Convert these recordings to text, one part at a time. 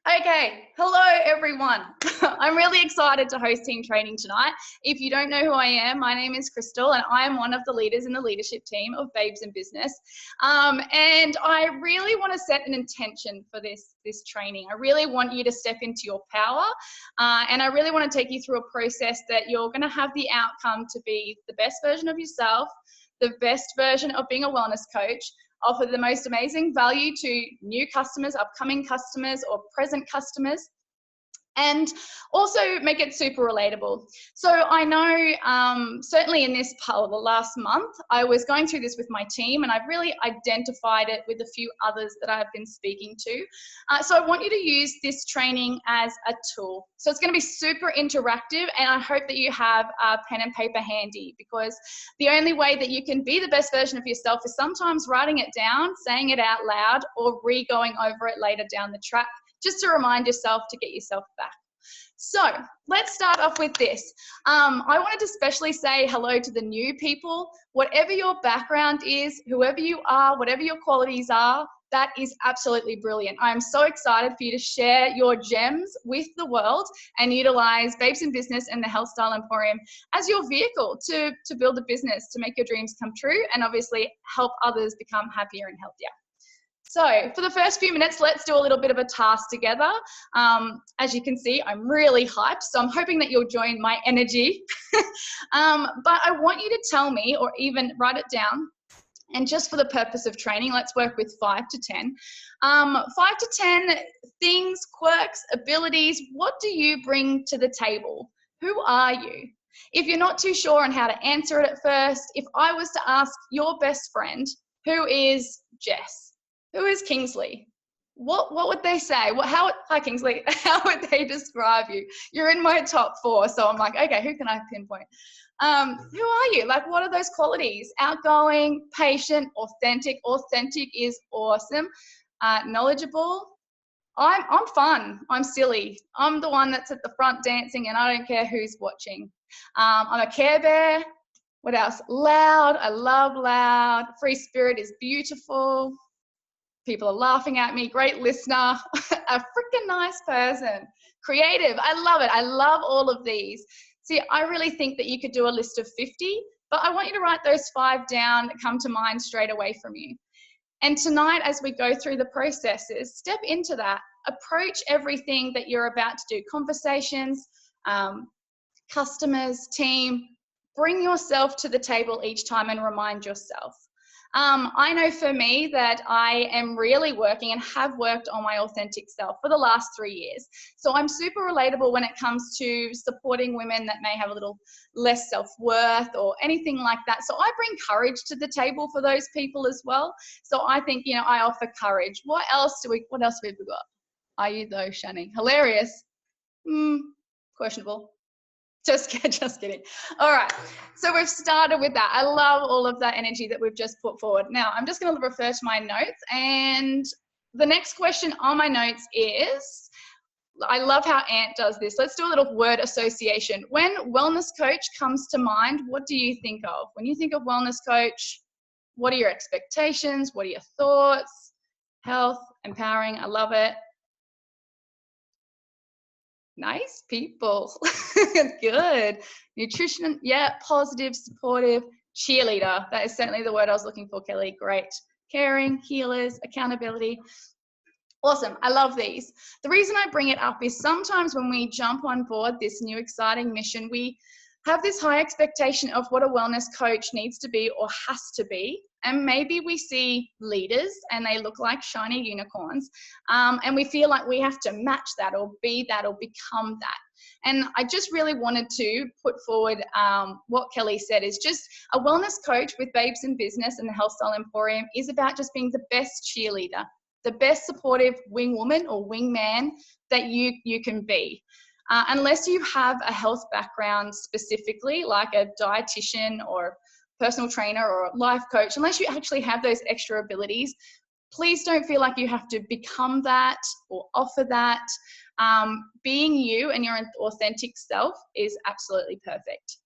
Okay, hello everyone. I'm really excited to host team training tonight. If you don't know who I am, my name is Crystal and I am one of the leaders in the leadership team of Babes in Business. And I really want to set an intention for this training. I really want you to step into your power and I really want to take you through a process that you're going to have the outcome to be the best version of yourself, the best version of being a wellness coach, offer the most amazing value to new customers, upcoming customers, or present customers, and also make it super relatable. So I know certainly in this part of the last month, I was going through this with my team and I've really identified it with a few others that I've been speaking to. So I want you to use this training as a tool. So it's going to be super interactive and I hope that you have a pen and paper handy, because the only way that you can be the best version of yourself is sometimes writing it down, saying it out loud, or re-going over it later down the track, just to remind yourself to get yourself back. So let's start off with this. I wanted to especially say hello to the new people. Whatever your background is, whoever you are, whatever your qualities are, that is absolutely brilliant. I'm so excited for you to share your gems with the world and utilize Babes in Business and the Health Style Emporium as your vehicle to build a business, to make your dreams come true, and obviously help others become happier and healthier. So for the first few minutes, let's do a little bit of a task together. As you can see, I'm really hyped, so I'm hoping that you'll join my energy. But I want you to tell me, or even write it down, and just for the purpose of training, let's work with 5 to 10. 5 to 10 things, quirks, abilities. What do you bring to the table? Who are you? If you're not too sure on how to answer it at first, if I was to ask your best friend, who is Jess? Who is Kingsley? What would they say? Hi Kingsley, how would they describe you? You're in my top 4, so I'm like, okay, who can I pinpoint? Who are you? Like, what are those qualities? Outgoing, patient, authentic. Authentic is awesome. Knowledgeable. I'm fun. I'm silly. I'm the one that's at the front dancing and I don't care who's watching. I'm a Care Bear. What else? Loud. I love loud. Free spirit is beautiful. People are laughing at me. Great listener. A freaking nice person. Creative. I love it. I love all of these. See, I really think that you could do a list of 50, but I want you to write those 5 down that come to mind straight away from you. And tonight, as we go through the processes, step into that. Approach everything that you're about to do. Conversations, customers, team. Bring yourself to the table each time and remind yourself. I know for me that I am really working and have worked on my authentic self for the last 3 years. So I'm super relatable when it comes to supporting women that may have a little less self-worth or anything like that. So I bring courage to the table for those people as well. So I think, I offer courage. What else have we got? Are you though, Shani? Hilarious. Questionable. Just kidding. All right, so we've started with that. I love all of that energy that we've just put forward. Now, I'm just going to refer to my notes, and the next question on my notes is, I love how Ant does this. Let's do a little word association. When wellness coach comes to mind, what do you think of? When you think of wellness coach, what are your expectations? What are your thoughts? Health, empowering, I love it. Nice people. Good. Nutrition, yeah, positive, supportive, cheerleader. That is certainly the word I was looking for, Kelly. Great. Caring, healers, accountability. Awesome. I love these. The reason I bring it up is sometimes when we jump on board this new exciting mission, we have this high expectation of what a wellness coach needs to be or has to be. And maybe we see leaders and they look like shiny unicorns, and we feel like we have to match that or be that or become that. And I just really wanted to put forward what Kelly said is just a wellness coach with Babes in Business and the Health Style Emporium is about just being the best cheerleader, the best supportive wing woman or wing man that you can be. Unless you have a health background specifically, like a dietitian or personal trainer or a life coach, unless you actually have those extra abilities, please don't feel like you have to become that or offer that. Being you and your authentic self is absolutely perfect.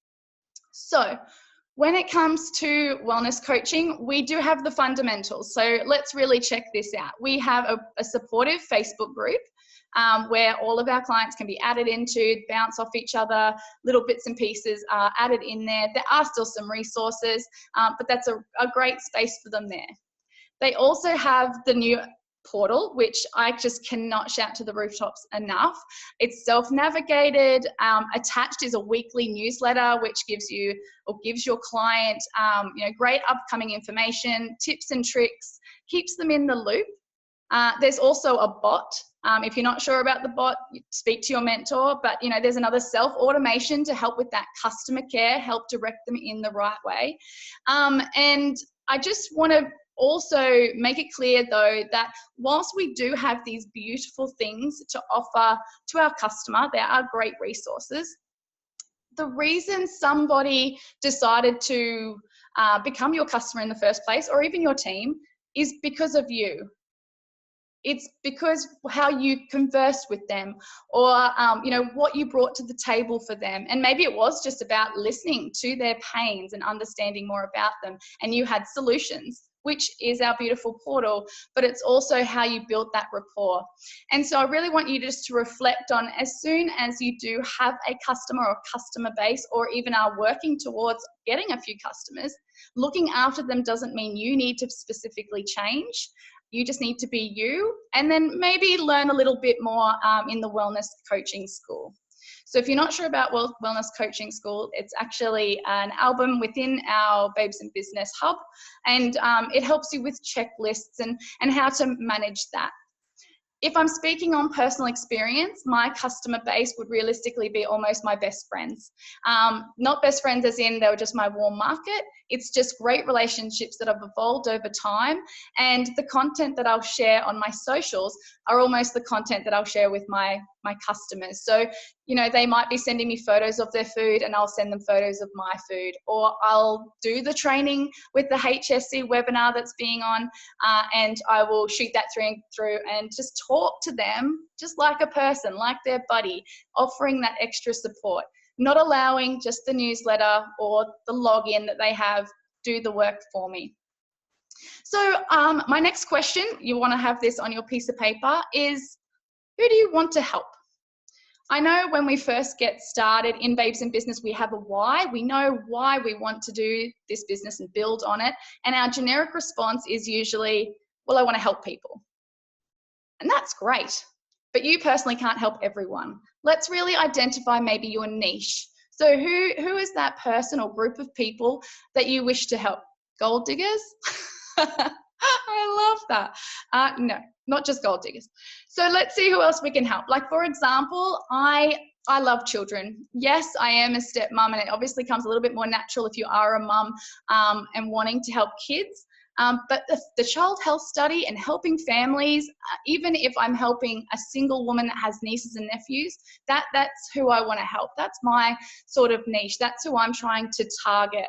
So When it comes to wellness coaching, we do have the fundamentals. So let's really check this out. We have a supportive Facebook group where all of our clients can be added into, bounce off each other, little bits and pieces are added in there. There are still some resources, but that's a great space for them there. They also have the new portal, which I just cannot shout to the rooftops enough. It's self-navigated. Attached is a weekly newsletter which gives your client great upcoming information, tips and tricks, keeps them in the loop. There's also a bot. If you're not sure about the bot, speak to your mentor, but there's another self-automation to help with that customer care, help direct them in the right way. And I just want to also make it clear though that whilst we do have these beautiful things to offer to our customer, there are great resources. The reason somebody decided to become your customer in the first place, or even your team, is because of you. It's because how you conversed with them, or what you brought to the table for them. And maybe it was just about listening to their pains and understanding more about them, and you had solutions, which is our beautiful portal, but it's also how you build that rapport. And so I really want you just to reflect on, as soon as you do have a customer or customer base, or even are working towards getting a few customers, looking after them doesn't mean you need to specifically change. You just need to be you, and then maybe learn a little bit more in the Wellness Coaching School. So if you're not sure about Wellness Coaching School, it's actually an album within our Babes in Business hub, and it helps you with checklists and how to manage that. If I'm speaking on personal experience, my customer base would realistically be almost my best friends. Not best friends as in they were just my warm market. It's just great relationships that have evolved over time, and the content that I'll share on my socials are almost the content that I'll share with my customers. So, they might be sending me photos of their food and I'll send them photos of my food, or I'll do the training with the HSC webinar that's being on, and I will shoot that through and just talk to them just like a person, like their buddy, offering that extra support. Not allowing just the newsletter or the login that they have do the work for me. So my next question, you want to have this on your piece of paper, is who do you want to help? I know when we first get started in Babes in Business, we have a why. We know why we want to do this business and build on it. And our generic response is usually, well, I want to help people. And that's great. But you personally can't help everyone. Let's really identify maybe your niche. So who is that person or group of people that you wish to help? Gold diggers? I love that. No, not just gold diggers. So let's see who else we can help. Like, for example, I love children. Yes, I am a stepmom, and it obviously comes a little bit more natural if you are a mum and wanting to help kids. But the child health study and helping families, even if I'm helping a single woman that has nieces and nephews, that's who I want to help. That's my sort of niche. That's who I'm trying to target.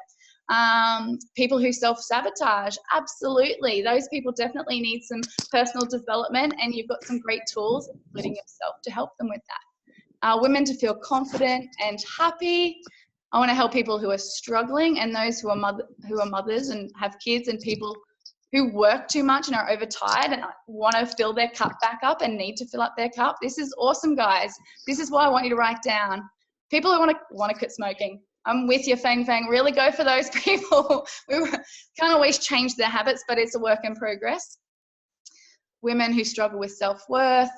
People who self-sabotage, absolutely. Those people definitely need some personal development, and you've got some great tools, including yourself, to help them with that. Women to feel confident and happy. I want to help people who are struggling, and those who are mothers and have kids, and people who work too much and are overtired and want to fill their cup back up and need to fill up their cup. This is awesome, guys. This is what I want you to write down. People who want to quit smoking. I'm with you, Fang Fang. Really go for those people. We can't always change their habits, but it's a work in progress. Women who struggle with self-worth,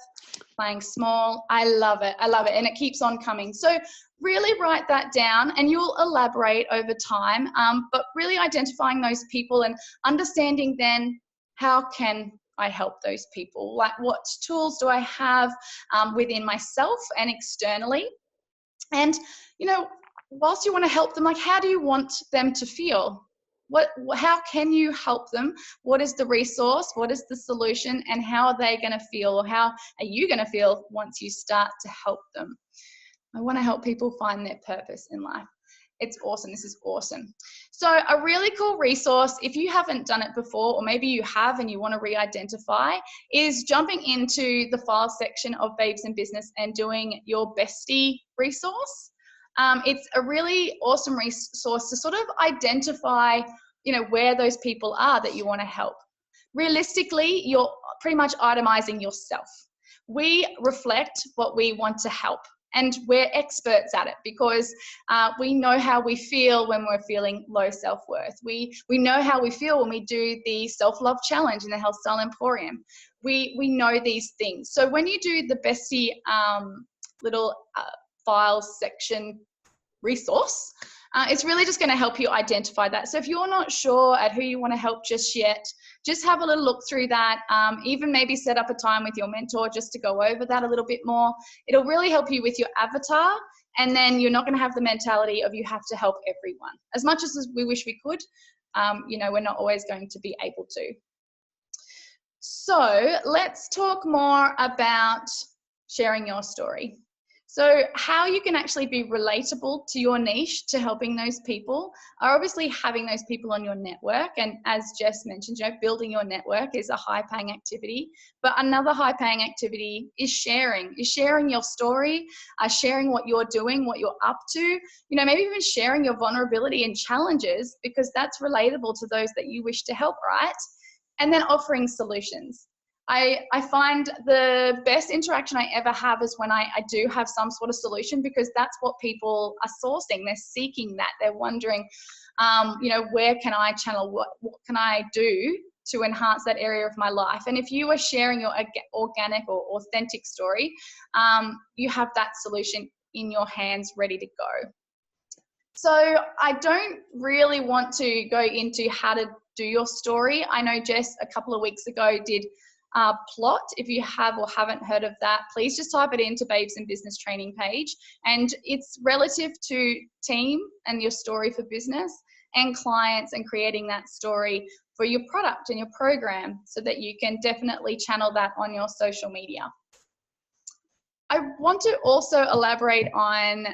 playing small. I love it. I love it. And it keeps on coming. So really write that down, and you'll elaborate over time, but really identifying those people and understanding then how can I help those people? Like, what tools do I have within myself and externally? And, whilst you want to help them, like, how do you want them to feel? How can you help them? What is the resource? What is the solution? And how are they going to feel? Or how are you going to feel once you start to help them? I want to help people find their purpose in life. It's awesome. This is awesome. So a really cool resource, if you haven't done it before, or maybe you have and you want to re-identify, is jumping into the file section of Babes in Business and doing your bestie resource. It's a really awesome resource to sort of identify, where those people are that you want to help. Realistically, you're pretty much itemizing yourself. We reflect what we want to help, and we're experts at it because we know how we feel when we're feeling low self-worth. We know how we feel when we do the self-love challenge in the Health Style Emporium. We know these things. So when you do the Bestie little files section resource, it's really just going to help you identify that. So if you're not sure at who you want to help just yet, just have a little look through that. Even maybe set up a time with your mentor just to go over that a little bit more. It'll really help you with your avatar, and then you're not going to have the mentality of you have to help everyone. As much as we wish we could, we're not always going to be able to. So let's talk more about sharing your story. So how you can actually be relatable to your niche to helping those people are obviously having those people on your network. And as Jess mentioned, building your network is a high paying activity, but another high paying activity is sharing your story, sharing what you're doing, what you're up to, maybe even sharing your vulnerability and challenges, because that's relatable to those that you wish to help, right? And then offering solutions. I find the best interaction I ever have is when I do have some sort of solution, because that's what people are sourcing. They're seeking that. They're wondering, where can I channel? What can I do to enhance that area of my life? And if you are sharing your organic or authentic story, you have that solution in your hands ready to go. So I don't really want to go into how to do your story. I know Jess a couple of weeks ago did Plot. If you have or haven't heard of that, please just type it into Babes in Business training page. And it's relative to team and your story for business and clients, and creating that story for your product and your program so that you can definitely channel that on your social media. I want to also elaborate on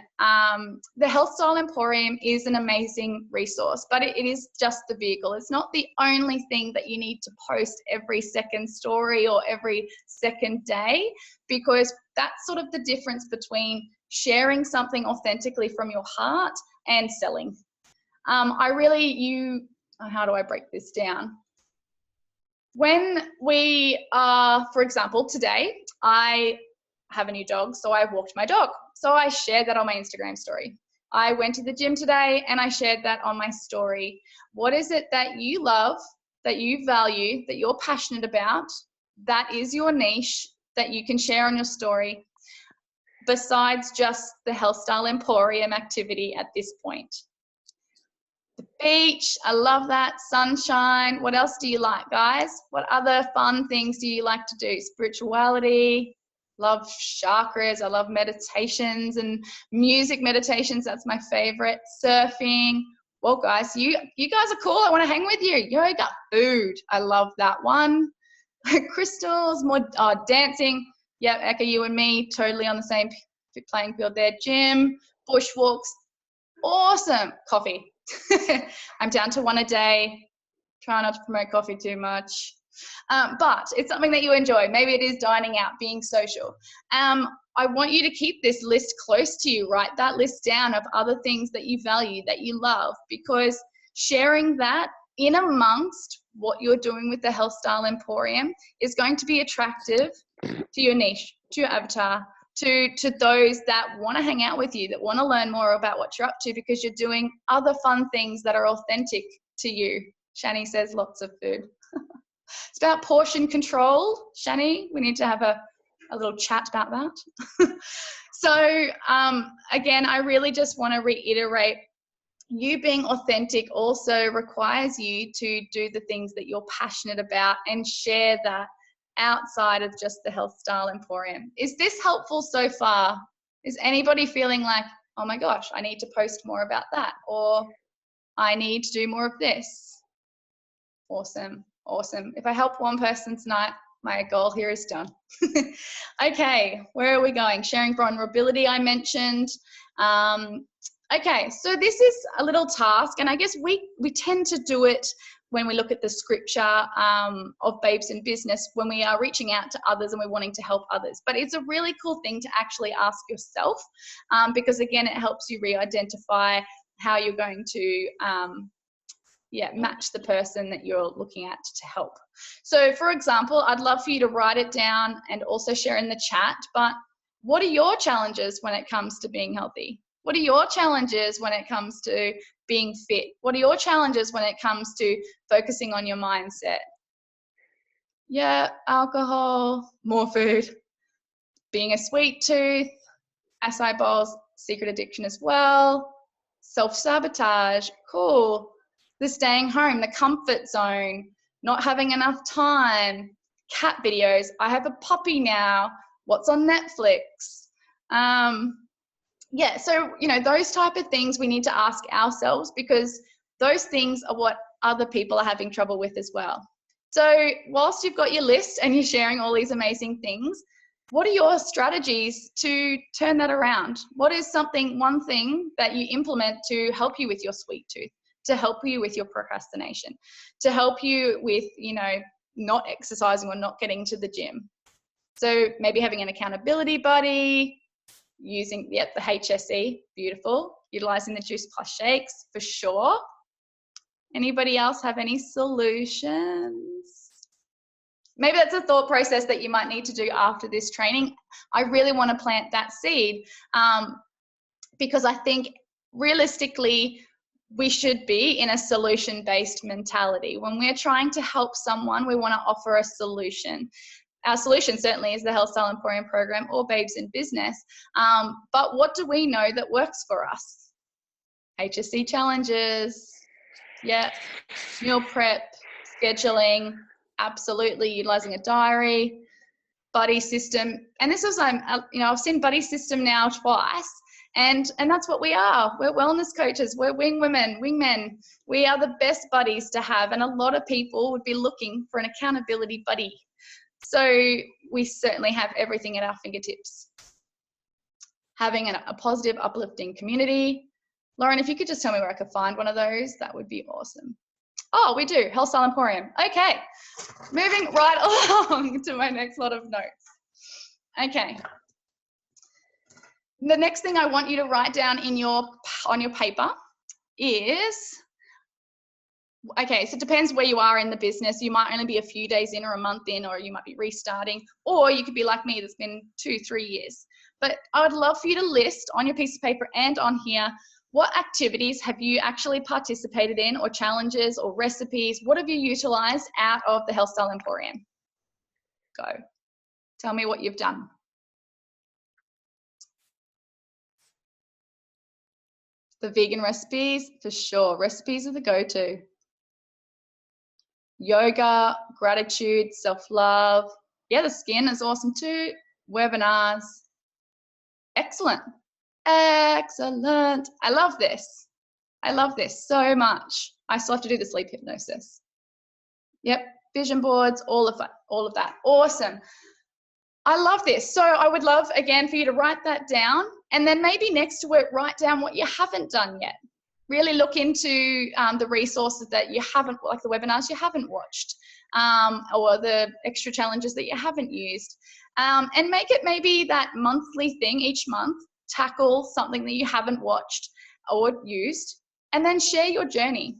the Health Style Emporium is an amazing resource, but it is just the vehicle. It's not the only thing that you need to post every second story or every second day, because that's sort of the difference between sharing something authentically from your heart and selling. How do I break this down? When we are, for example, today, I have a new dog, so I walked my dog. So I shared that on my Instagram story. I went to the gym today and I shared that on my story. What is it that you love, that you value, that you're passionate about, that is your niche, that you can share on your story, besides just the Health Style Emporium activity at this point? The beach, I love that. Sunshine. What else do you like, guys? What other fun things do you like to do? Spirituality. Love chakras. I love meditations and music meditations. That's my favorite. Surfing. Well, guys, you guys are cool. I want to hang with you. Yoga, food. I love that one. Crystals, more dancing. Yeah, Eka, you and me, totally on the same playing field there. Gym, bushwalks. Awesome. Coffee. I'm down to one a day. Try not to promote coffee too much. But it's something that you enjoy. Maybe it is dining out, being social. I want you to keep this list close to you. Write that list down of other things that you value, that you love, because sharing that in amongst what you're doing with the Health Style Emporium is going to be attractive to your niche, to your avatar, to those that want to hang out with you, that want to learn more about what you're up to, because you're doing other fun things that are authentic to you. Shani says lots of food. It's about portion control, Shani. We need to have a little chat about that. So again, I really just want to reiterate, you being authentic also requires you to do the things that you're passionate about and share that outside of just the Health Style Emporium. Is this helpful so far? Is anybody feeling like, oh my gosh, I need to post more about that, or I need to do more of this? Awesome. Awesome. If I help one person tonight, my goal here is done. Okay, where are we going? Sharing vulnerability, I mentioned. Okay, so this is a little task, and I guess we tend to do it when we look at the scripture of Babes in Business, when we are reaching out to others and we're wanting to help others. But it's a really cool thing to actually ask yourself, because again, it helps you re-identify how you're going to match the person that you're looking at to help. So for example, I'd love for you to write it down and also share in the chat, but what are your challenges when it comes to being healthy? What are your challenges when it comes to being fit? What are your challenges when it comes to focusing on your mindset? Yeah, alcohol, more food, being a sweet tooth, acai bowls, secret addiction as well, self-sabotage, cool. The staying home, the comfort zone, not having enough time, cat videos, I have a puppy now, what's on Netflix? Yeah, so, you know, those type of things we need to ask ourselves, because those things are what other people are having trouble with as well. So whilst you've got your list and you're sharing all these amazing things, what are your strategies to turn that around? What is one thing that you implement to help you with your sweet tooth, to help you with your procrastination, to help you with, you know, not exercising or not getting to the gym? So maybe having an accountability buddy, using the HSE, beautiful, utilizing the Juice Plus shakes for sure. Anybody else have any solutions? Maybe that's a thought process that you might need to do after this training. I really want to plant that seed, because I think realistically we should be in a solution-based mentality. When we're trying to help someone, we want to offer a solution. Our solution certainly is the Health Style Emporium program or Babes in Business. But what do we know that works for us? HSC challenges, yeah, meal prep, scheduling, absolutely, utilizing a diary, buddy system. And this is, you know, I've seen buddy system now twice, and that's what we are. We're wellness coaches, we're wing women, wingmen. We are the best buddies to have, and a lot of people would be looking for an accountability buddy. So we certainly have everything at our fingertips. Having a positive, uplifting community. Lauren, if you could just tell me where I could find one of those, that would be awesome. Oh, we do, Health Style Emporium. Okay, moving right along to my next lot of notes. Okay. The next thing I want you to write down on your paper is, okay, so it depends where you are in the business. You might only be a few days in or a month in, or you might be restarting, or you could be like me, that's been 2-3 years. But I would love for you to list on your piece of paper and on here, what activities have you actually participated in, or challenges or recipes? What have you utilized out of the Health Style Emporium? Go. Tell me what you've done. The vegan recipes, for sure. Recipes are the go-to. Yoga, gratitude, self-love. Yeah, the skin is awesome too. Webinars. Excellent. Excellent. I love this. I love this so much. I still have to do the sleep hypnosis. Yep, vision boards, all of that. Awesome. I love this. So I would love, again, for you to write that down, and then maybe next to it, write down what you haven't done yet. Really look into the resources that you haven't, like the webinars you haven't watched, or the extra challenges that you haven't used. And make it maybe that monthly thing each month. Tackle something that you haven't watched or used, and then share your journey.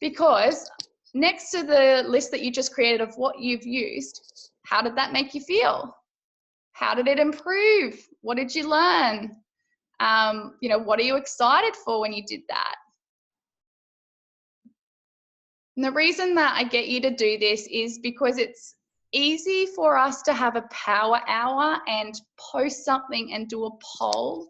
Because next to the list that you just created of what you've used, how did that make you feel? How did it improve? What did you learn? You know, what are you excited for when you did that? And the reason that I get you to do this is because it's easy for us to have a power hour and post something and do a poll,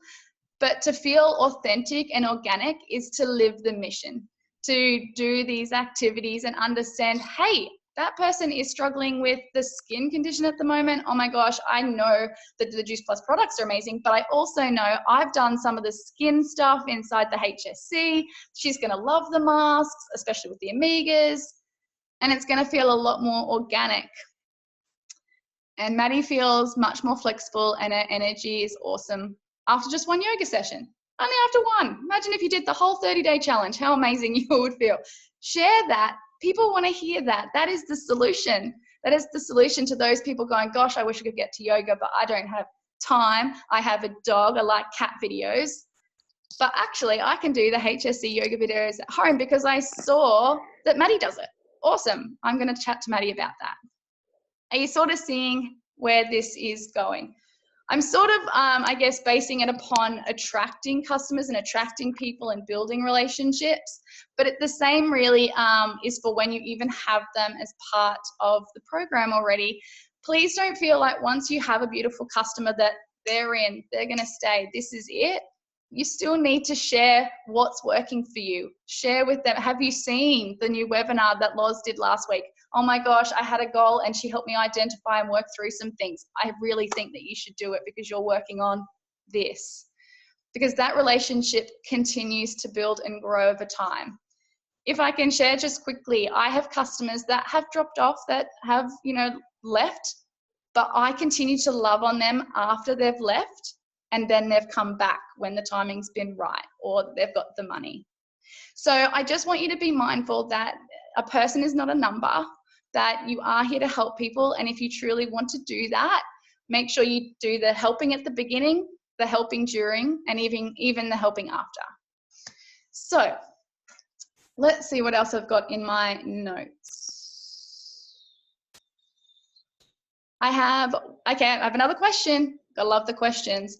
but to feel authentic and organic is to live the mission, to do these activities and understand, hey, that person is struggling with the skin condition at the moment. Oh my gosh, I know that the Juice Plus products are amazing, but I also know I've done some of the skin stuff inside the HSC. She's gonna love the masks, especially with the omegas, and it's gonna feel a lot more organic. And Maddie feels much more flexible, and her energy is awesome after just one yoga session. Only after one. Imagine if you did the whole 30-day challenge, how amazing you would feel. Share that People want to hear that. That is the solution. That is the solution to those people going, gosh, I wish I could get to yoga, but I don't have time. I have a dog. I like cat videos. But actually, I can do the HSC yoga videos at home because I saw that Maddie does it. Awesome. I'm going to chat to Maddie about that. Are you sort of seeing where this is going? I'm sort of, I guess, basing it upon attracting customers and attracting people and building relationships. But the same really is for when you even have them as part of the program already. Please don't feel like once you have a beautiful customer that they're in, they're going to stay. This is it. You still need to share what's working for you. Share with them. Have you seen the new webinar that Loz did last week? Oh my gosh, I had a goal and she helped me identify and work through some things. I really think that you should do it because you're working on this. Because that relationship continues to build and grow over time. If I can share just quickly, I have customers that have dropped off, that have, left, but I continue to love on them after they've left, and then they've come back when the timing's been right or they've got the money. So I just want you to be mindful that a person is not a number, that you are here to help people. And if you truly want to do that, make sure you do the helping at the beginning, the helping during, and even the helping after. So let's see what else I've got in my notes. I have another question. I love the questions.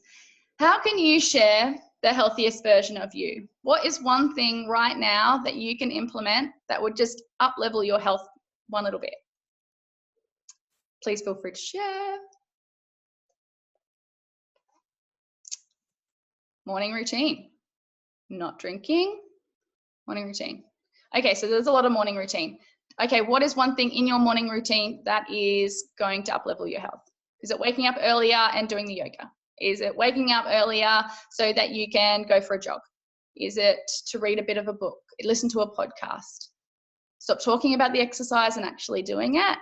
How can you share the healthiest version of you? What is one thing right now that you can implement that would just up-level your health one little bit? Please feel free to share. Morning routine. Not drinking. Morning routine. Okay, so there's a lot of morning routine. Okay, what is one thing in your morning routine that is going to up-level your health? Is it waking up earlier and doing the yoga? Is it waking up earlier so that you can go for a jog? Is it to read a bit of a book, listen to a podcast? Stop talking about the exercise and actually doing it?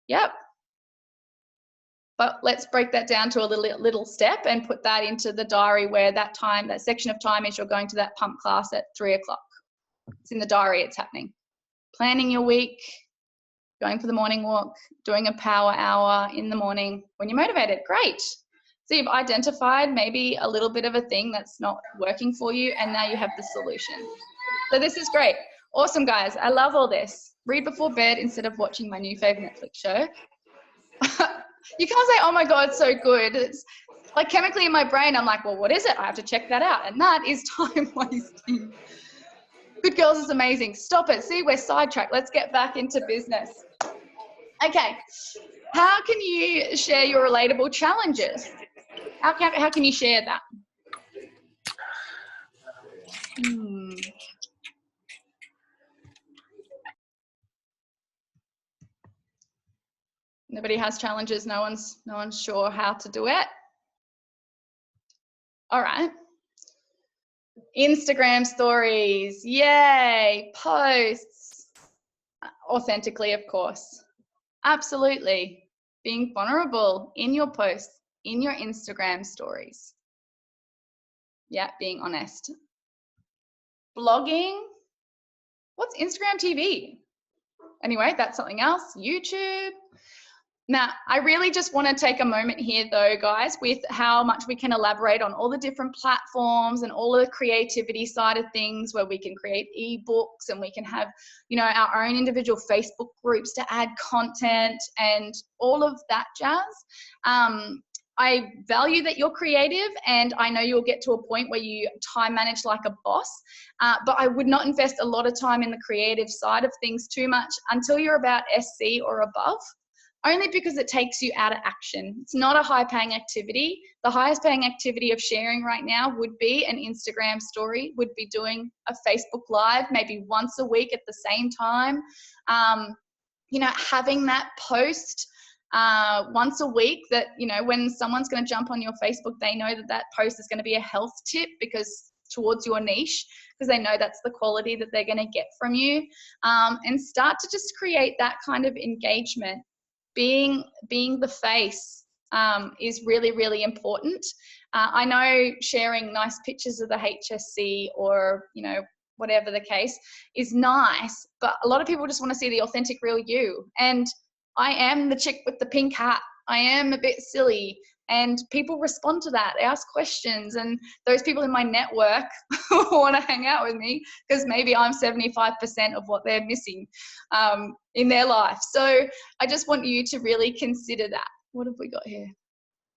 Yep. But let's break that down to a little step and put that into the diary where that section of time is you're going to that pump class at 3 o'clock. It's in the diary, it's happening. Planning your week, going for the morning walk, doing a power hour in the morning. When you're motivated, great. So you've identified maybe a little bit of a thing that's not working for you, and now you have the solution. So this is great. Awesome, guys. I love all this. Read before bed instead of watching my new favorite Netflix show. You can't say, oh my God, so good. It's like chemically in my brain, I'm like, well, what is it? I have to check that out. And that is time wasting. Good Girls is amazing. Stop it. See, we're sidetracked. Let's get back into business. Okay. How can you share your relatable challenges? How can you share that? Nobody has challenges. No one's sure how to do it. All right. Instagram stories. Yay. Posts. Authentically, of course. Absolutely. Being vulnerable in your posts, in your Instagram stories. Yeah, being honest. Blogging. What's Instagram TV? Anyway, that's something else. YouTube. Now, I really just want to take a moment here though, guys, with how much we can elaborate on all the different platforms and all the creativity side of things where we can create ebooks and we can have, our own individual Facebook groups to add content and all of that jazz. I value that you're creative, and I know you'll get to a point where you time manage like a boss, but I would not invest a lot of time in the creative side of things too much until you're about SC or above, only because it takes you out of action. It's not a high-paying activity. The highest paying activity of sharing right now would be an Instagram story, would be doing a Facebook Live maybe once a week at the same time. Having that post once a week that, when someone's going to jump on your Facebook, they know that post is going to be a health tip because towards your niche, because they know that's the quality that they're going to get from you, and start to just create that kind of engagement. Being the face is really, really important. I know sharing nice pictures of the HSC or, whatever the case, is nice, but a lot of people just want to see the authentic real you. And I am the chick with the pink hat. I am a bit silly, and people respond to that. They ask questions, and those people in my network want to hang out with me because maybe I'm 75% of what they're missing in their life. So I just want you to really consider that. What have we got here?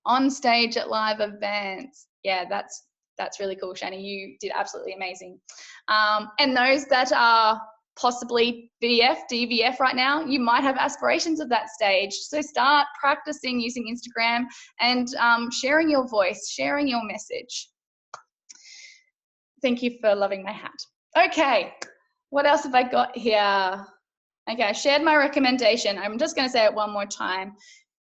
On stage at live events. Yeah, that's really cool, Shani. You did absolutely amazing. And those that are possibly VF, DVF right now, you might have aspirations of that stage. So start practicing using Instagram and sharing your voice, sharing your message. Thank you for loving my hat. Okay, what else have I got here? Okay, I shared my recommendation. I'm just going to say it one more time.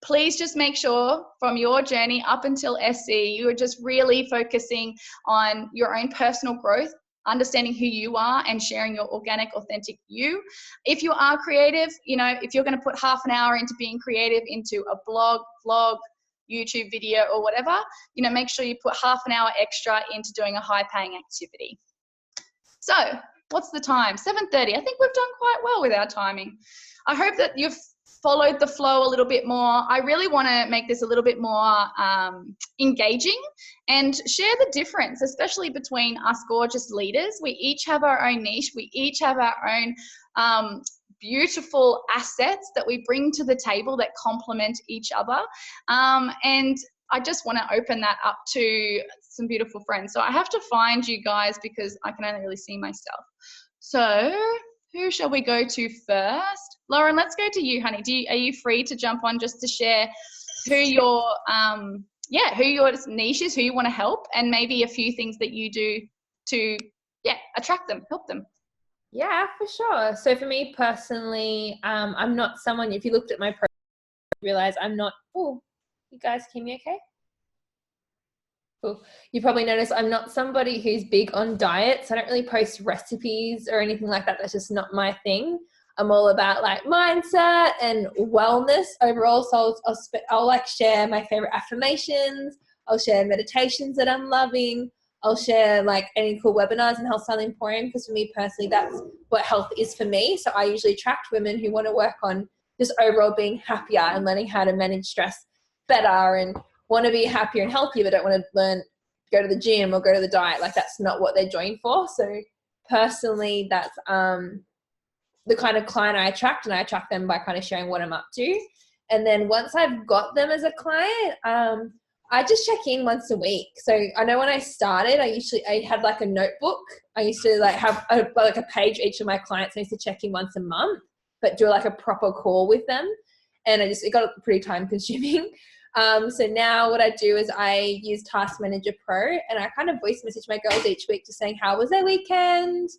Please just make sure from your journey up until SC, you are just really focusing on your own personal growth, understanding who you are and sharing your organic, authentic you. If you are creative, you know, if you're going to put half an hour into being creative into a blog, vlog, YouTube video or whatever, you know, make sure you put half an hour extra into doing a high paying activity. So what's the time? 7:30. I think we've done quite well with our timing. I hope that you've followed the flow a little bit more. I really want to make this a little bit more engaging and share the difference, especially between us gorgeous leaders. We each have our own niche. We each have our own beautiful assets that we bring to the table that complement each other. And I just want to open that up to some beautiful friends. So I have to find you guys because I can only really see myself. So who shall we go to first? Lauren, let's go to you, honey. Are you free to jump on just to share who your who your niche is, who you want to help, and maybe a few things that you do to attract them, help them? Yeah, for sure. So for me personally, I'm not someone, if you looked at my profile, you realize I'm not, oh, you guys, can you okay? Cool. You probably noticed I'm not somebody who's big on diets. I don't really post recipes or anything like that. That's just not my thing. I'm all about like mindset and wellness overall. So I'll like share my favorite affirmations. I'll share meditations that I'm loving. I'll share like any cool webinars in Health Style Emporium, because for me personally, that's what health is for me. So I usually attract women who want to work on just overall being happier and learning how to manage stress better and want to be happier and healthier, but don't want to go to the gym or go to the diet. Like that's not what they're joined for. So personally, that's the kind of client I attract, and I attract them by kind of sharing what I'm up to. And then once I've got them as a client, I just check in once a week. So I know when I started, I had like a notebook. I used to like have a page each of my clients. I used to check in once a month, but do like a proper call with them. And it got pretty time consuming. So now what I do is I use Task Manager Pro, and I kind of voice message my girls each week just saying, how was their weekend?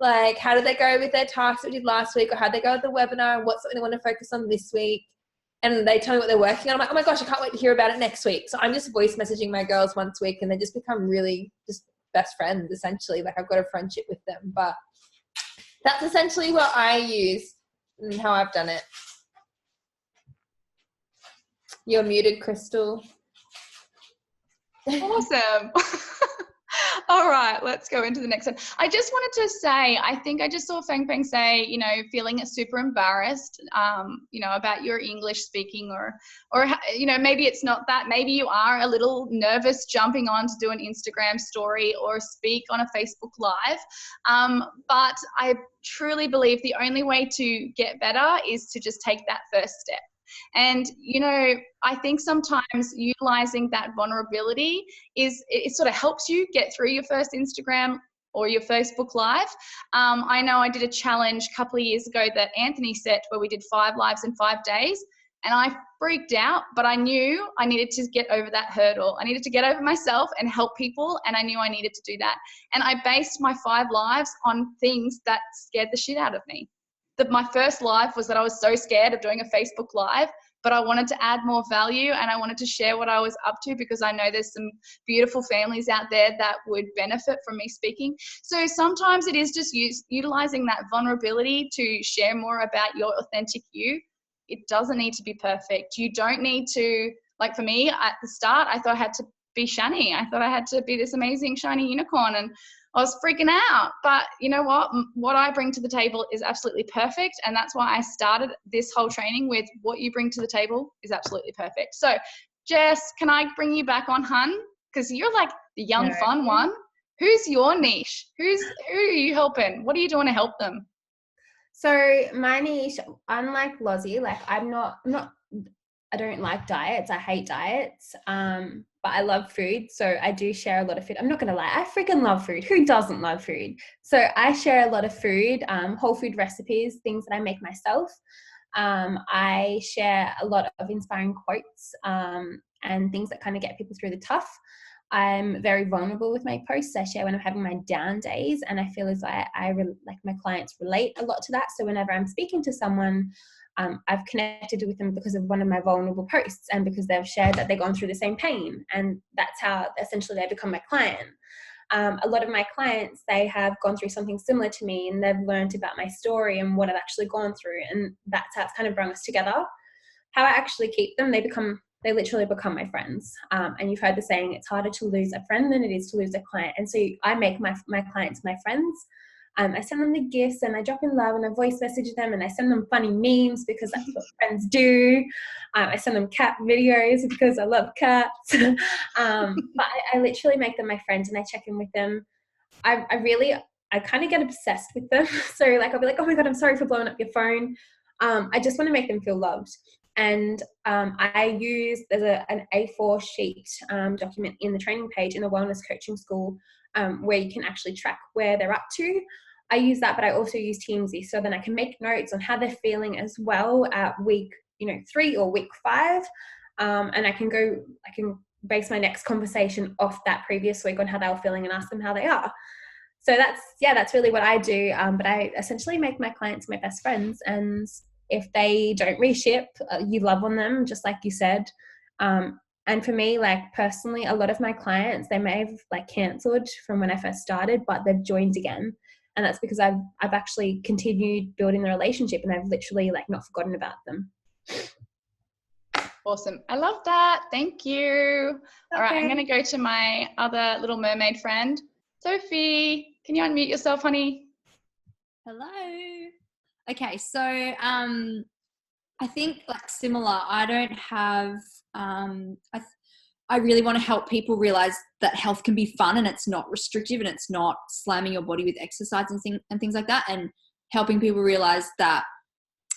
Like, how did they go with their tasks that we did last week? Or how did they go with the webinar? And what's something they want to focus on this week? And they tell me what they're working on. I'm like, oh my gosh, I can't wait to hear about it next week. So I'm just voice messaging my girls once a week, and they just become really just best friends, essentially. Like I've got a friendship with them. But that's essentially what I use and how I've done it. You're muted, Crystal. Awesome. All right, let's go into the next one. I just wanted to say, I think I just saw Feng Feng say, you know, feeling super embarrassed, you know, about your English speaking, or, you know, maybe it's not that. Maybe you are a little nervous jumping on to do an Instagram story or speak on a Facebook Live. But I truly believe the only way to get better is to just take that first step. And, you know, I think sometimes utilizing that vulnerability it sort of helps you get through your first Instagram or your Facebook Live. I know I did a challenge a couple of years ago that Anthony set where we did 5 lives in 5 days, and I freaked out, but I knew I needed to get over that hurdle. I needed to get over myself and help people, and I knew I needed to do that. And I based my 5 lives on things that scared the shit out of me. My first live was that I was so scared of doing a Facebook Live, but I wanted to add more value, and I wanted to share what I was up to because I know there's some beautiful families out there that would benefit from me speaking. So sometimes it is just utilizing that vulnerability to share more about your authentic you. It doesn't need to be perfect. You don't need to, like for me at the start, I thought I had to be Shani. I thought I had to be this amazing shiny unicorn, and I was freaking out. But you know what I bring to the table is absolutely perfect. And that's why I started this whole training with what you bring to the table is absolutely perfect. So Jess, can I bring you back on, hun? Because you're like the young, fun one. Who's your niche? Who are you helping? What are you doing to help them? So my niche, unlike Lozzie, like I don't like diets. I hate diets. But I love food. So I do share a lot of food. I'm not going to lie. I freaking love food. Who doesn't love food? So I share a lot of food, whole food recipes, things that I make myself. I share a lot of inspiring quotes, and things that kind of get people through the tough. I'm very vulnerable with my posts. I share when I'm having my down days, and I feel as though like my clients relate a lot to that. So whenever I'm speaking to someone, I've connected with them because of one of my vulnerable posts and because they've shared that they've gone through the same pain, and that's how essentially they become my client. A lot of my clients, they have gone through something similar to me, and they've learned about my story and what I've actually gone through, and that's how it's kind of brought us together. How I actually keep them, they literally become my friends. And you've heard the saying, it's harder to lose a friend than it is to lose a client. And so I make my clients my friends. I send them the gifts, and I drop in love, and I voice message them, and I send them funny memes because that's what friends do. I send them cat videos because I love cats. But I literally make them my friends, and I check in with them. I kind of get obsessed with them. So like, I'll be like, oh my God, I'm sorry for blowing up your phone. I just want to make them feel loved. And there's an A4 sheet document in the training page in the Wellness Coaching School where you can actually track where they're up to. I use that, but I also use Teamsy, so then I can make notes on how they're feeling as well at week 3 or week 5. And I can base my next conversation off that previous week on how they were feeling and ask them how they are. So that's really what I do. But I essentially make my clients my best friends, and if they don't reship, you love on them, just like you said. And for me, like personally, a lot of my clients, they may have like cancelled from when I first started, but they've joined again. And that's because I've actually continued building the relationship, and I've literally like not forgotten about them. Awesome. I love that. Thank you. Okay. All right. I'm going to go to my other little mermaid friend, Sophie. Can you unmute yourself, honey? Hello. Okay. So, I think like similar, I don't have, I really want to help people realize that health can be fun, and it's not restrictive, and it's not slamming your body with exercise and things like that, and helping people realize that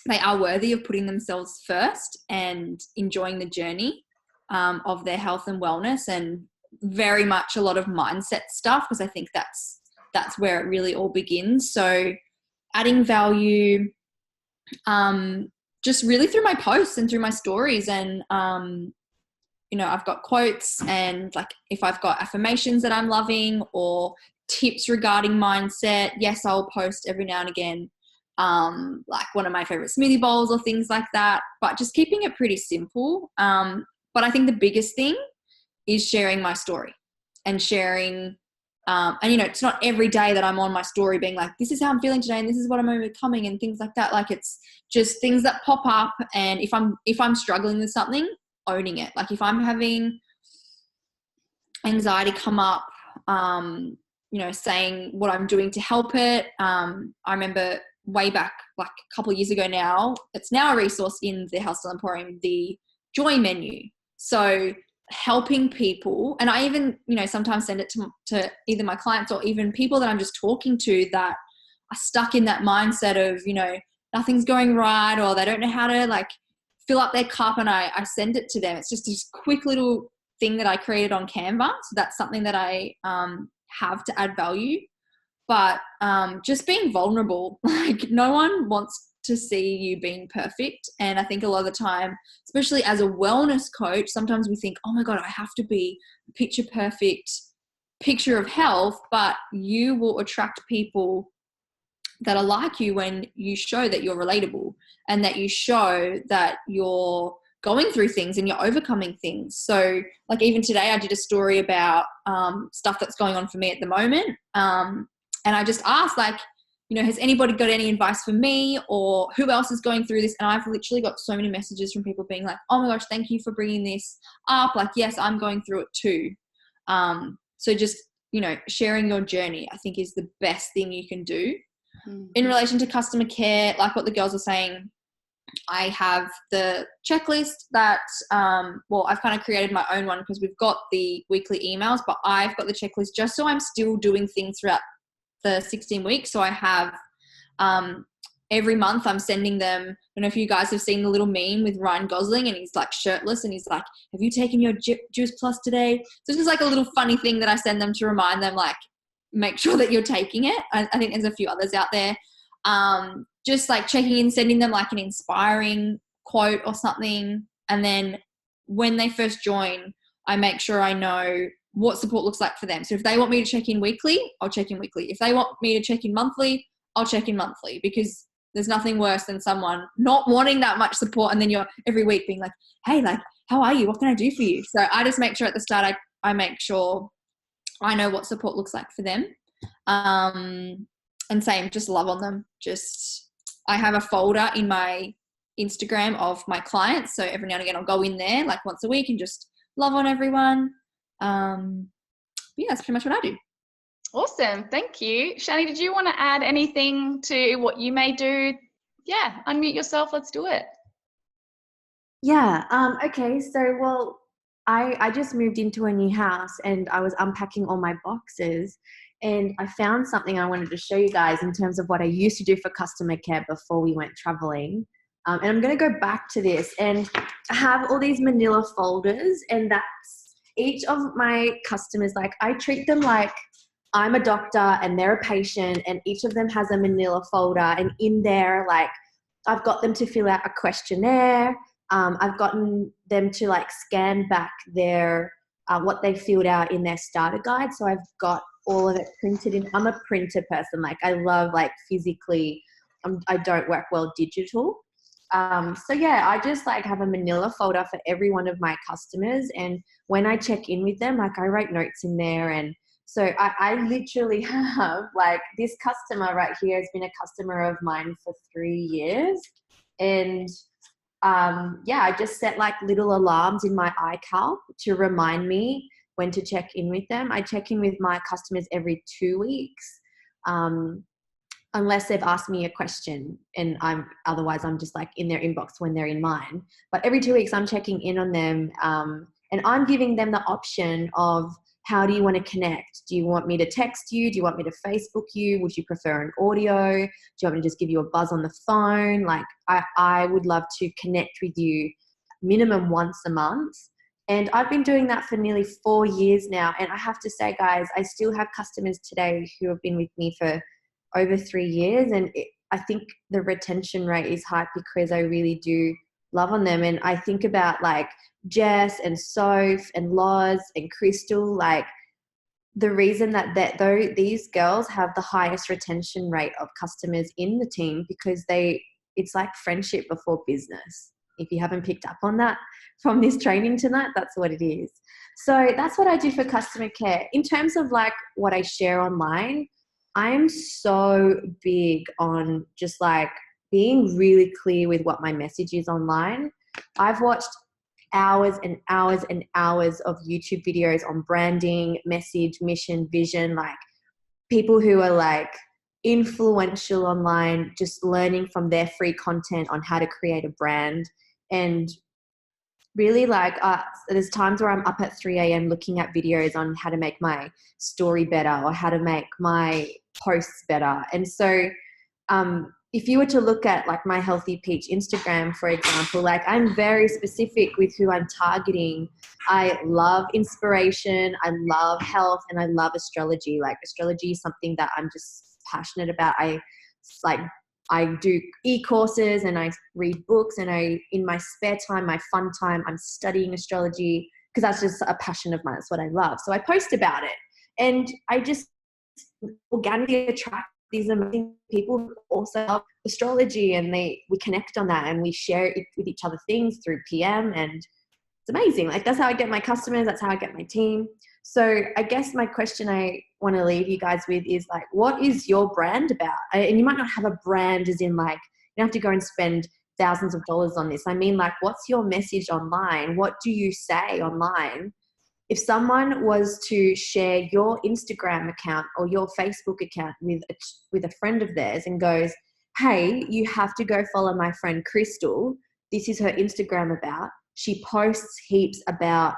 they are worthy of putting themselves first and enjoying the journey of their health and wellness, and very much a lot of mindset stuff, because I think that's where it really all begins. So adding value, just really through my posts and through my stories, and I've got quotes, and like if I've got affirmations that I'm loving or tips regarding mindset, yes, I'll post every now and again, like one of my favorite smoothie bowls or things like that, but just keeping it pretty simple. But I think the biggest thing is sharing my story and sharing, and it's not every day that I'm on my story being like, this is how I'm feeling today, and this is what I'm overcoming, and things like that. Like it's just things that pop up, and if I'm struggling with something, owning it. Like if I'm having anxiety come up, saying what I'm doing to help it. I remember way back, like a couple of years ago now, it's now a resource in the Health Style Emporium, the Joy menu. So helping people, and I even, sometimes send it to either my clients or even people that I'm just talking to that are stuck in that mindset of, nothing's going right, or they don't know how to like fill up their cup, and I send it to them. It's just this quick little thing that I created on Canva. So that's something that I have to add value. But just being vulnerable, like no one wants to see you being perfect. And I think a lot of the time, especially as a wellness coach, sometimes we think, oh my God, I have to be a picture perfect picture of health, but you will attract people that are like you when you show that you're relatable and that you show that you're going through things and you're overcoming things. So like even today I did a story about stuff that's going on for me at the moment. And I just asked like, has anybody got any advice for me, or who else is going through this? And I've literally got so many messages from people being like, oh my gosh, thank you for bringing this up. Like, yes, I'm going through it too. So just, you know, sharing your journey, I think, is the best thing you can do. Mm. In relation to customer care, like what the girls are saying, I have the checklist that, I've kind of created my own one because we've got the weekly emails, but I've got the checklist just so I'm still doing things throughout the 16 weeks. So I have, every month I'm sending them, I don't know if you guys have seen the little meme with Ryan Gosling and he's like shirtless and he's like, have you taken your Juice Plus today? So it's just like a little funny thing that I send them to remind them, like, make sure that you're taking it. I think there's a few others out there. Just like checking in, sending them like an inspiring quote or something. And then when they first join, I make sure I know what support looks like for them. So if they want me to check in weekly, I'll check in weekly. If they want me to check in monthly, I'll check in monthly, because there's nothing worse than someone not wanting that much support and then you're every week being like, hey, like, how are you? What can I do for you? So I just make sure at the start I make sure I know what support looks like for them. And same, just love on them. I have a folder in my Instagram of my clients. So every now and again I'll go in there like once a week and just love on everyone. Yeah, that's pretty much what I do. Awesome. Thank you. Shani, did you want to add anything to what you may do? Yeah, unmute yourself. Let's do it. Yeah. Okay. So, I just moved into a new house and I was unpacking all my boxes and I found something I wanted to show you guys in terms of what I used to do for customer care before we went traveling. And I'm going to go back to this, and I have all these manila folders, and that's each of my customers. Like, I treat them like I'm a doctor and they're a patient, and each of them has a manila folder, and in there, like, I've got them to fill out a questionnaire. I've gotten them to like scan back their what they filled out in their starter guide. So I've got all of it printed in. I'm a printer person. Like, I love like physically. I don't work well digital. So yeah, I just like have a manila folder for every one of my customers, and when I check in with them, like, I write notes in there. And so I literally have, like, this customer right here has been a customer of mine for 3 years. And yeah, I just set like little alarms in my iCal to remind me when to check in with them. I check in with my customers every 2 weeks, unless they've asked me a question, and otherwise I'm just like in their inbox when they're in mine. But every 2 weeks I'm checking in on them, and I'm giving them the option of, how do you want to connect? Do you want me to text you? Do you want me to Facebook you? Would you prefer an audio? Do you want me to just give you a buzz on the phone? Like, I would love to connect with you minimum once a month. And I've been doing that for nearly 4 years now. And I have to say, guys, I still have customers today who have been with me for over 3 years. And I think the retention rate is high because I really do love on them. And I think about like Jess and Soph and Loz and Crystal, like, the reason that these girls have the highest retention rate of customers in the team, because it's like friendship before business. If you haven't picked up on that from this training tonight, that's what it is. So that's what I do for customer care. In terms of like what I share online, I am so big on just like being really clear with what my message is online. I've watched hours and hours and hours of YouTube videos on branding, message, mission, vision, like people who are like influential online, just learning from their free content on how to create a brand. And really, like, there's times where I'm up at 3 a.m. looking at videos on how to make my story better or how to make my posts better. And so if you were to look at like my Healthy Peach Instagram, for example, like, I'm very specific with who I'm targeting. I love inspiration, I love health, and I love astrology. Like, astrology is something that I'm just passionate about. I do e-courses and I read books, and in my spare time, my fun time, I'm studying astrology because that's just a passion of mine. That's what I love. So I post about it, and I just organically attract these amazing people who also love astrology, and we connect on that, and we share it with each other things through PM, and it's amazing. Like, that's how I get my customers. That's how I get my team. So I guess my question I want to leave you guys with is like, what is your brand about? And you might not have a brand as in like, you don't have to go and spend thousands of dollars on this. I mean, like, what's your message online? What do you say online if someone was to share your Instagram account or your Facebook account with a friend of theirs and goes, hey, you have to go follow my friend Crystal. This is her Instagram about. She posts heaps about,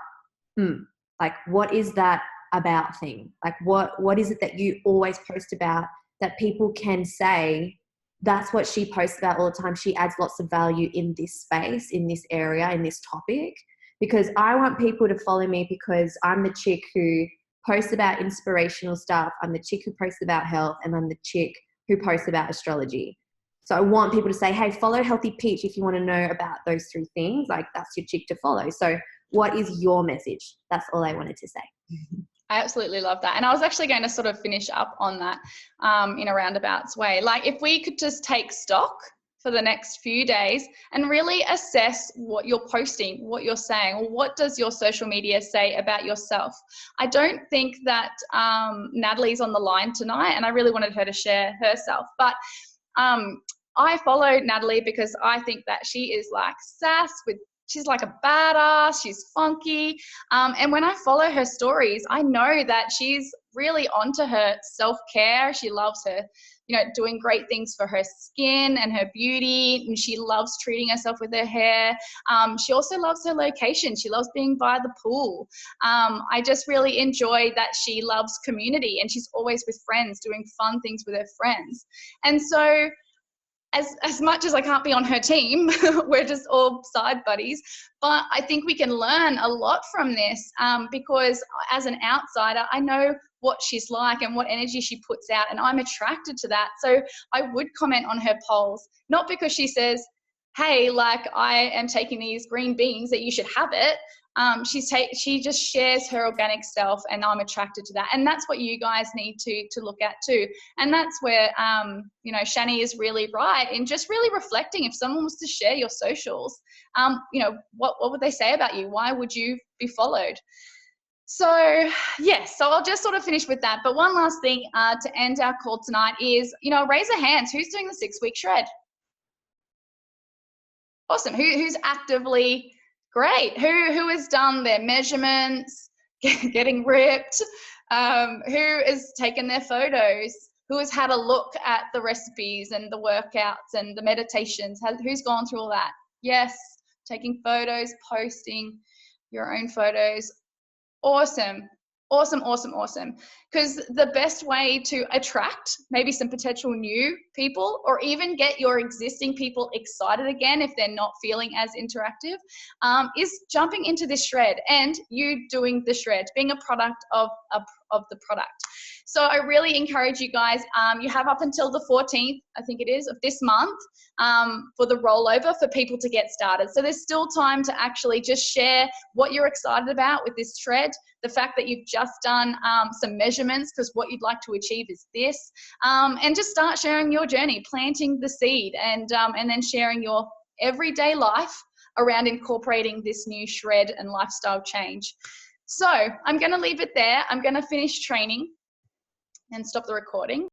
like, what is that about thing? Like, what is it that you always post about that people can say, that's what she posts about all the time. She adds lots of value in this space, in this area, in this topic. Because I want people to follow me because I'm the chick who posts about inspirational stuff. I'm the chick who posts about health, and I'm the chick who posts about astrology. So I want people to say, hey, follow Healthy Peach if you want to know about those three things. Like, that's your chick to follow. So what is your message? That's all I wanted to say. I absolutely love that. And I was actually going to sort of finish up on that in a roundabouts way. Like, if we could just take stock for the next few days and really assess what you're posting, what you're saying, or what does your social media say about yourself. I don't think that Natalie's on the line tonight, and I really wanted her to share herself. But I follow Natalie because I think that she is like sass she's like a badass, she's funky. And when I follow her stories, I know that she's really onto her self-care. She loves her, doing great things for her skin and her beauty. And she loves treating herself with her hair. She also loves her location. She loves being by the pool. I just really enjoy that she loves community, and she's always with friends, doing fun things with her friends. And so, as much as I can't be on her team, we're just all side buddies, but I think we can learn a lot from this because as an outsider, I know what she's like and what energy she puts out, and I'm attracted to that. So I would comment on her polls, not because she says, hey, like, I am taking these green beans that you should have it. She just shares her organic self, and I'm attracted to that. And that's what you guys need to look at too. And that's where, Shani is really right in just really reflecting. If someone was to share your socials, what would they say about you? Why would you be followed? So, yes, so I'll just sort of finish with that. But one last thing to end our call tonight is, raise a hand. Who's doing the 6-week shred? Awesome. Who's actively... Great. Who has done their measurements, getting ripped? Who has taken their photos? Who has had a look at the recipes and the workouts and the meditations? Who's gone through all that? Yes. Taking photos, posting your own photos. Awesome. Awesome, awesome, awesome. Because the best way to attract maybe some potential new people, or even get your existing people excited again if they're not feeling as interactive, is jumping into this shred and you doing the shred, being a product of the product. So I really encourage you guys, you have up until the 14th, I think it is, of this month for the rollover for people to get started. So there's still time to actually just share what you're excited about with this shred, the fact that you've just done some measurements, because what you'd like to achieve is this, and just start sharing your journey, planting the seed, and then sharing your everyday life around incorporating this new shred and lifestyle change. So I'm going to leave it there. I'm going to finish training and stop the recording.